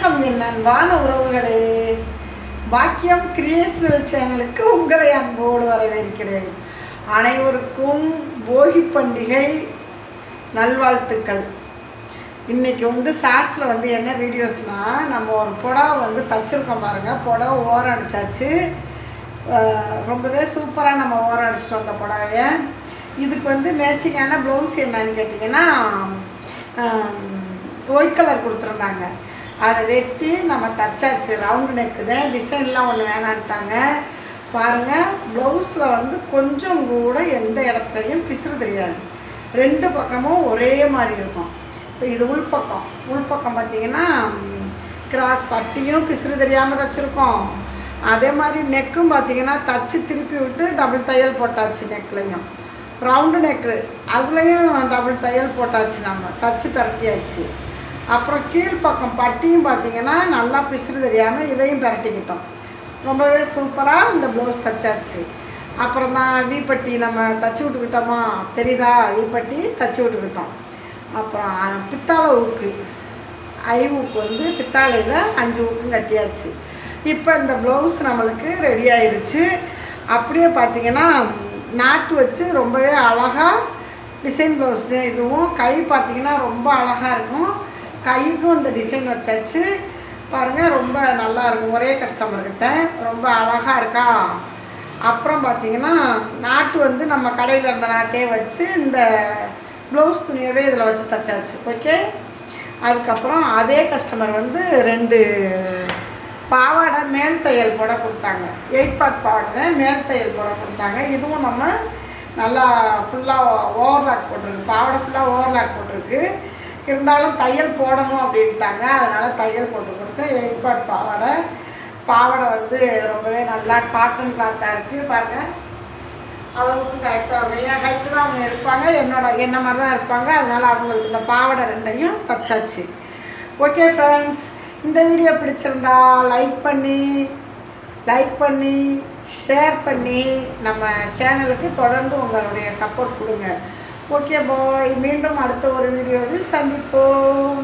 வணக்கம் என் அன்பான உறவுகளே, பாக்கியம் கிரியேஷனல் சேனலுக்கு உங்களை அன்போடு வரவேற்கிறேன். அனைவருக்கும் போகி பண்டிகை நல்வாழ்த்துக்கள். இன்றைக்கி ஷார்ட்ஸில் என்ன வீடியோஸ்னால், நம்ம ஒரு புடவை தச்சுருக்கோம் பாருங்கள். புடவை ஓரம் அடித்தாச்சு, ரொம்பவே சூப்பராக நம்ம ஓரம் அடிச்சிட்டோம் அந்த புடவையை. இதுக்கு மேட்சிங்கான ப்ளவுஸ் என்னன்னு கேட்டிங்கன்னா, ஒயிட் கலர் கொடுத்துருந்தாங்க. அதை வெட்டி நம்ம தச்சாச்சு. ரவுண்டு நெக்கு தான், டிசைன்லாம் ஒன்று வேணான்ட்டாங்க. பாருங்கள், ப்ளவுஸில் கொஞ்சம் கூட எந்த இடத்துலையும் பிசுறு தெரியாது. ரெண்டு பக்கமும் ஒரே மாதிரி இருக்கும். இப்போ இது உள்பக்கம் பார்த்திங்கன்னா கிராஸ் பட்டியும் பிசுறு தெரியாமல் தச்சுருக்கோம். அதே மாதிரி நெக்கும் பார்த்திங்கன்னா தச்சு திருப்பி விட்டு டபுள் தையல் போட்டாச்சு. நெக்லையும் ரவுண்டு நெக்கு அதுலேயும் டபுள் தையல் போட்டாச்சு. நம்ம தச்சு பரட்டியாச்சு. அப்புறம் கீழ்ப்பக்கம் பட்டியும் பார்த்திங்கன்னா நல்லா பிசுறு தெரியாமல் இதையும் பரட்டிக்கிட்டோம். ரொம்பவே சூப்பராக இந்த ப்ளவுஸ் தச்சாச்சு. அப்புறம் தான் வீப்பட்டி நம்ம தச்சு விட்டுக்கிட்டோமா, தெரியுதா? வீப்பட்டி தச்சு விட்டுக்கிட்டோம். அப்புறம் பித்தாளை ஊக்கு, ஊக்கு பித்தாளையில் 5 ஊக்கும் கட்டியாச்சு. இப்போ இந்த ப்ளவுஸ் நம்மளுக்கு ரெடி ஆயிடுச்சு. அப்படியே பார்த்திங்கன்னா நாட்டு வச்சு ரொம்பவே அழகாக டிசைன் ப்ளவுஸ் தான் இதுவும். கை பார்த்திங்கன்னா ரொம்ப அழகாக இருக்கும். கைக்கும் இந்த டிசைன் வச்சாச்சு பாருங்கள், ரொம்ப நல்லா இருக்கும். ஒரே கஸ்டமருக்கு தான் ரொம்ப அழகாக இருக்கா. அப்புறம் பார்த்திங்கன்னா நாட்டு நம்ம கடையில் இருந்த நாட்டே வச்சு இந்த ப்ளவுஸ் துணியவே இதில் வச்சு தச்சாச்சு. ஓகே. அதுக்கப்புறம் அதே கஸ்டமர் 2 பாவாடை மேல் தையல் போட கொடுத்தாங்க. 8 பார்ட் பாவாடை தான் மேல் தையல் போட கொடுத்தாங்க. இதுவும் நம்ம நல்லா ஃபுல்லாக ஓவர்லாக் போட்டிருக்கு. பாவாடை ஃபுல்லாக ஓவர்லாக் போட்டிருக்கு. இருந்தாலும் தையல் போடணும் அப்படின்ட்டாங்க. அதனால் தையல் போட்டு கொடுத்து 8 பார்ட் பாவாடை ரொம்பவே நல்லா காட்டன் கிளாத்தாக இருக்குது. பாருங்கள், அளவுக்கு கரெக்டாக இருக்கும். என் ஹைட்டு தான் அவங்க இருப்பாங்க, என்ன மாதிரி தான் இருப்பாங்க. அதனால் அவங்களுக்கு இந்த பாவாடை 2ஐயும் தச்சாச்சு. ஓகே ஃப்ரெண்ட்ஸ், இந்த வீடியோ பிடிச்சிருந்தா லைக் பண்ணி ஷேர் பண்ணி நம்ம சேனலுக்கு தொடர்ந்து உங்களுடைய சப்போர்ட் கொடுங்க. ஓகே பாய், மீண்டும் அடுத்த ஒரு வீடியோவில் சந்திப்போம்.